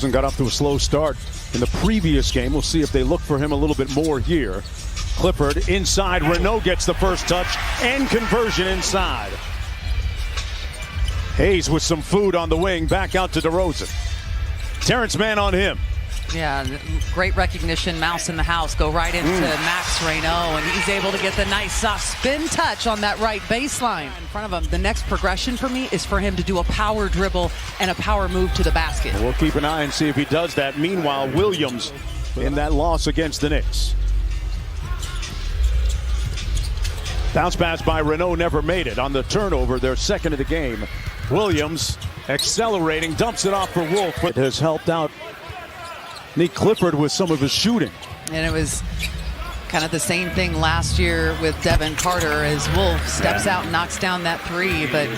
Got off to a slow start in the previous game. We'll see if they look for him a little bit more here. Clifford inside. Renault gets the first touch and conversion inside. Hayes with some food on the wing. Back out to DeRozan. Terrence Mann on him. Yeah, great recognition. Mouse in the house. Go right into Max Renault, and he's able to get the nice soft spin touch on that right baseline in front of him. The next progression for me is for him to do a power dribble and a power move to the basket. We'll keep an eye and see if he does that. Meanwhile, Williams in that loss against the Knicks. Bounce pass by Renault never made it. On the turnover, their second of the game. Williams accelerating, dumps it off for Wolf. It has helped out Nick Clifford with some of his shooting. And it was kind of the same thing last year with Devin Carter as Wolf steps out and knocks down that three. But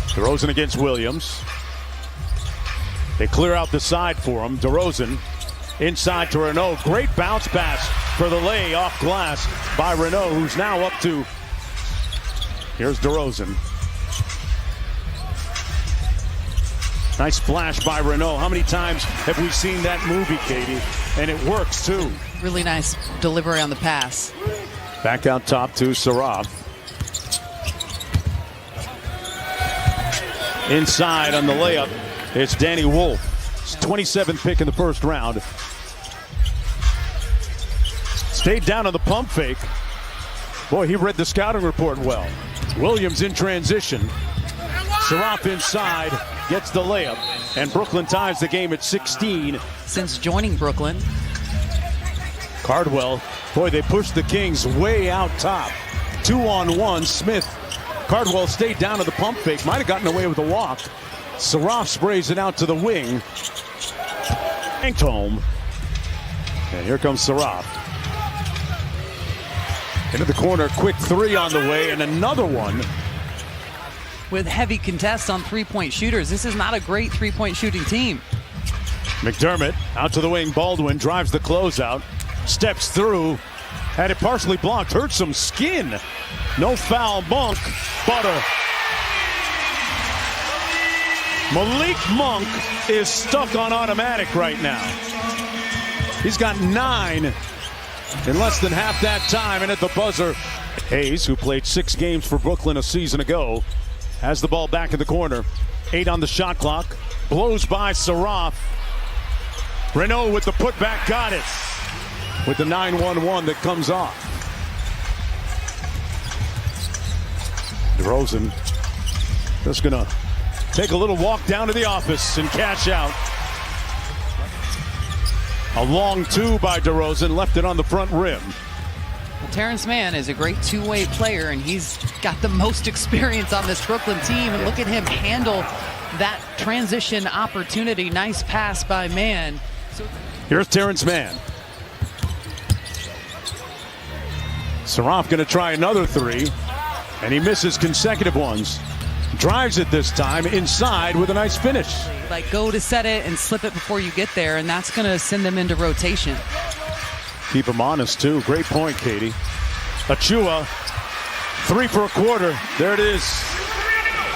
DeRozan against Williams. They clear out the side for him. DeRozan inside to Renault. Great bounce pass for the lay off glass by Renault, who's now up to. Here's DeRozan. Nice flash by Renault. How many times have we seen that movie, Katie? And it works, too. Really nice delivery on the pass. Back out top to Saraf. Inside on the layup, it's Danny Wolf. His 27th pick in the first round. Stayed down on the pump fake. Boy, he read the scouting report well. Williams in transition. Saraf inside. Gets the layup, and Brooklyn ties the game at 16. Since joining Brooklyn. Cardwell, boy, they pushed the Kings way out top. 2-on-1, Smith. Cardwell stayed down to the pump fake, might have gotten away with a walk. Saraf sprays it out to the wing. Banked home. And here comes Saraf. Into the corner, quick three on the way, and another one. With heavy contests on three-point shooters. This is not a great three-point shooting team. McDermott out to the wing. Baldwin drives the closeout. Steps through. Had it partially blocked. Hurt some skin. No foul. Monk. Butter. Malik Monk is stuck on automatic right now. He's got 9 in less than half that time. And at the buzzer, Hayes, who played 6 games for Brooklyn a season ago, has the ball back in the corner. 8 on the shot clock. Blows by Saraf. Renault with the putback. Got it. With the 9-1-1 that comes off. DeRozan just going to take a little walk down to the office and cash out. A long 2 by DeRozan. Left it on the front rim. Terrence Mann is a great two-way player, and he's got the most experience on this Brooklyn team. And look at him handle that transition opportunity. Nice pass by Mann. Here's Terrence Mann. Saraf going to try another 3, and he misses consecutive ones. Drives it this time inside with a nice finish. Like, go to set it and slip it before you get there, and that's going to send them into rotation. Keep him honest, too. Great point, Katie. Achua, 3 for a quarter. There it is.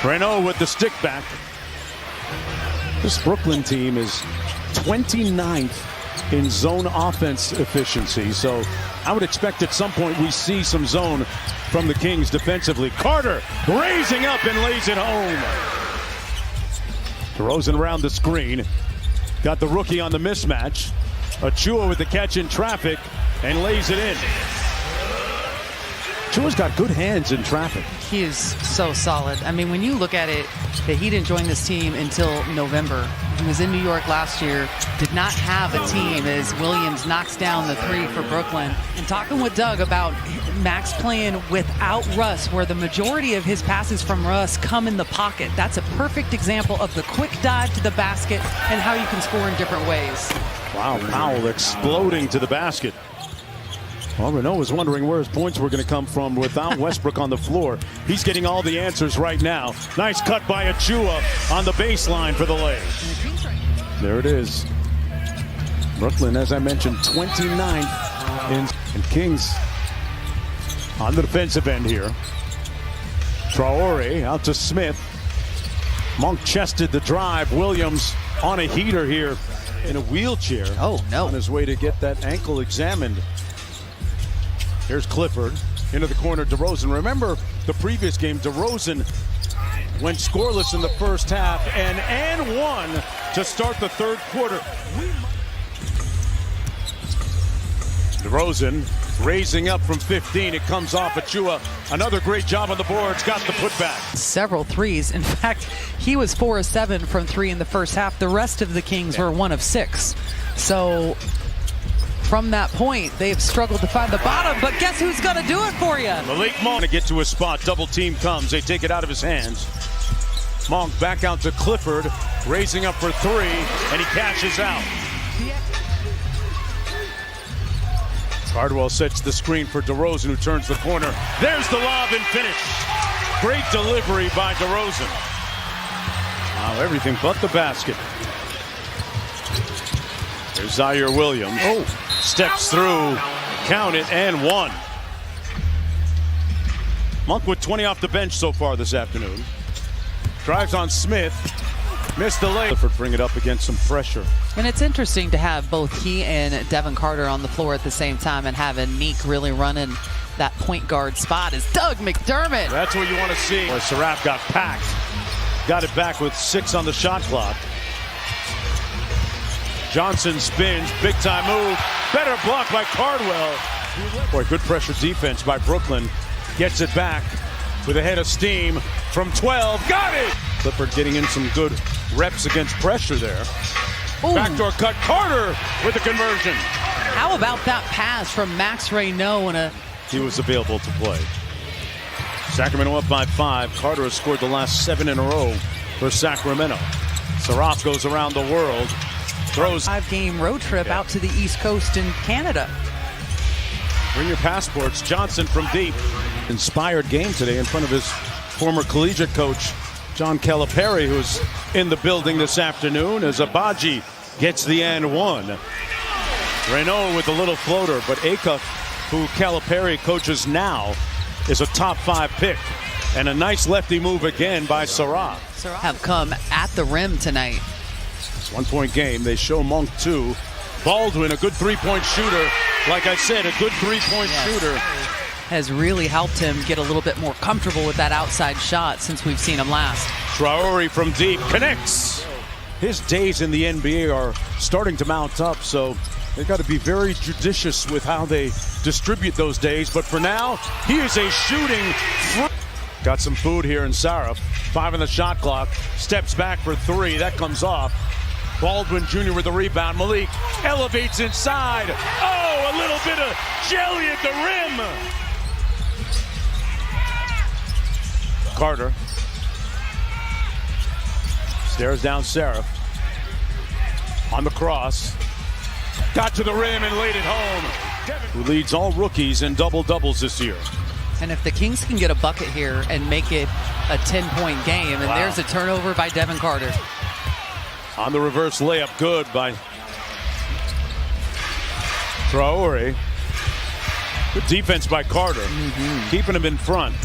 Renault with the stick back. This Brooklyn team is 29th in zone offense efficiency. So I would expect at some point we see some zone from the Kings defensively. Carter raising up and lays it home. DeRozan around the screen. Got the rookie on the mismatch. Achua with the catch in traffic and lays it in. Achua's got good hands in traffic. He is so solid. I mean, when you look at it, that he didn't join this team until November. He was in New York last year, did not have a team as Williams knocks down the 3 for Brooklyn. And talking with Doug about Max playing without Russ, where the majority of his passes from Russ come in the pocket. That's a perfect example of the quick dive to the basket and how you can score in different ways. Wow, Powell exploding to the basket. Well, Renault was wondering where his points were going to come from without Westbrook on the floor. He's getting all the answers right now. Nice cut by Achua on the baseline for the lay. There it is. Brooklyn, as I mentioned, 29th in Kings on the defensive end here. Traore out to Smith. Monk chested the drive. Williams on a heater here in a wheelchair. Oh, no. On his way to get that ankle examined. Here's Clifford into the corner. DeRozan. Remember the previous game, DeRozan went scoreless in the first half and one to start the third quarter. DeRozan raising up from 15. It comes off Achua. Another great job on the boards. Got the putback. Several threes. In fact, he was 4 of 7 from 3 in the first half. The rest of the Kings were 1 of 6. So from that point, they've struggled to find the bottom. But guess who's going to do it for you? Malik Monk to get to his spot. Double team comes. They take it out of his hands. Monk back out to Clifford. Raising up for 3. And he cashes out. Cardwell sets the screen for DeRozan, who turns the corner. There's the lob and finish. Great delivery by DeRozan. Wow, everything but the basket. There's Zaire Williams. Oh, steps through, count it, and 1. Monk with 20 off the bench so far this afternoon. Drives on Smith. Missed the lay. Clifford bring it up against some pressure. And it's interesting to have both he and Devin Carter on the floor at the same time and having Neek really running that point guard spot is Doug McDermott. That's what you want to see. Where Saraf got packed. Got it back with 6 on the shot clock. Johnson spins. Big time move. Better block by Cardwell. Boy, good pressure defense by Brooklyn. Gets it back with a head of steam from 12. Got it! Clifford getting in some good reps against pressure there. Ooh. Backdoor cut. Carter with the conversion. How about that pass from Max Reynaud? He was available to play. Sacramento up by 5. Carter has scored the last 7 in a row for Sacramento. Saraf goes around the world. Throws. 5-game road trip out to the East Coast in Canada. Bring your passports. Johnson from deep. Inspired game today in front of his former collegiate coach, John Calipari, who's in the building this afternoon, as Abaji gets the and 1. Reynaud with a little floater, but Akuf, who Calipari coaches now, is a top 5 pick. And a nice lefty move again by Saraf. Have come at the rim tonight. 1-point game. They show Monk 2. Baldwin, a good 3-point shooter. Like I said, a good 3-point shooter. Has really helped him get a little bit more comfortable with that outside shot since we've seen him last. Traore from deep connects. His days in the NBA are starting to mount up, so they've got to be very judicious with how they distribute those days. But for now, he is a shooting. Got some food here in Saraf. 5 on the shot clock. Steps back for 3. That comes off. Baldwin Jr. with the rebound. Malik elevates inside. Oh, a little bit of jelly at the rim. Carter stares down Saraf on the cross. Got to the rim and laid it home. Who leads all rookies in double-doubles this year. And if the Kings can get a bucket here and make it a 10-point game, and there's a turnover by Devin Carter. On the reverse layup, good by Traore. Good defense by Carter, keeping him in front.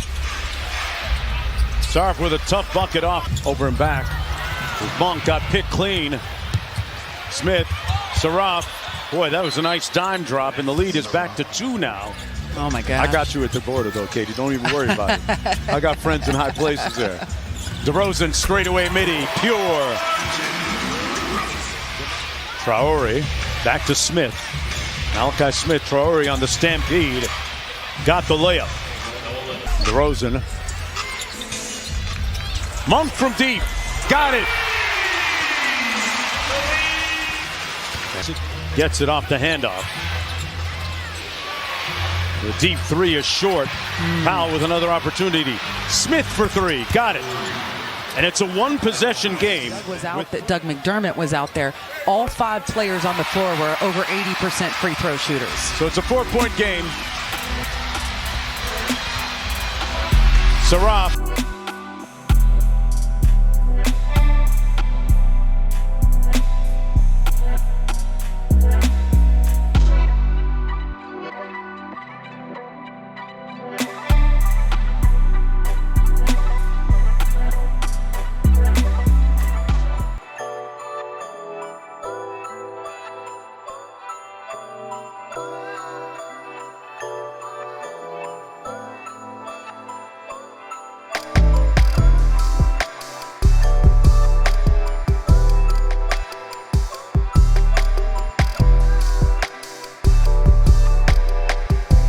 Sarf with a tough bucket off over and back. Monk got picked clean. Smith, Saraf. Boy, that was a nice dime drop, and the lead is back to 2 now. Oh, my God. I got you at the border, though, Katie. Don't even worry about it. I got friends in high places there. DeRozan straightaway midi, pure. Traore back to Smith. Malachi Smith, Traore on the stampede. Got the layup. DeRozan. Monk from deep. Got it. Gets it off the handoff. The deep 3 is short. Powell with another opportunity. Smith for 3. Got it. And it's a 1-possession game. Doug McDermott was out there. All 5 players on the floor were over 80% free throw shooters. So it's a 4-point game. Saraf.